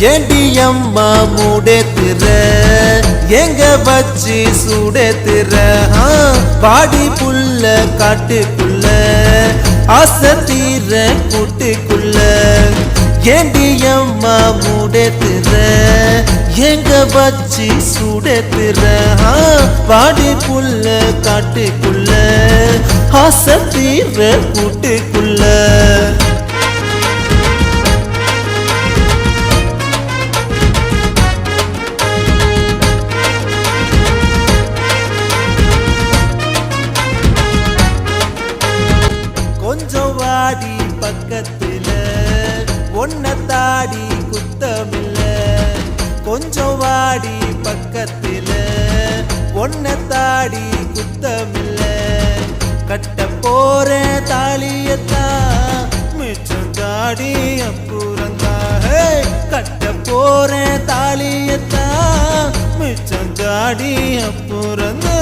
ஏண்டி அம்மா மூடேத்துற எங்க வச்சு சூடேத்துற பாடி புள்ள காட்டுக்குள்ள ஆசை தீர கூட்டுக்குள்ள ஏண்டி அம்மா மூடேத்துற எங்க வச்சு சூடேத்துற பாடி புள்ள காட்டுக்குள்ள ஆசை தீர கூட்டுக்குள்ள கொஞ்சம் வாடி பக்கத்துல ஒன்ன தாடி குத்தமில்ல கொஞ்சம் வாடி பக்கத்துல ஒன்ன தாடி குத்தமில்ல கட்ட போற தாலியத்தான் மிச்சம் தாடி அப்புறந்தா கட்ட போற தாலியத்தான் மிச்சம் தாடி அப்புறந்தா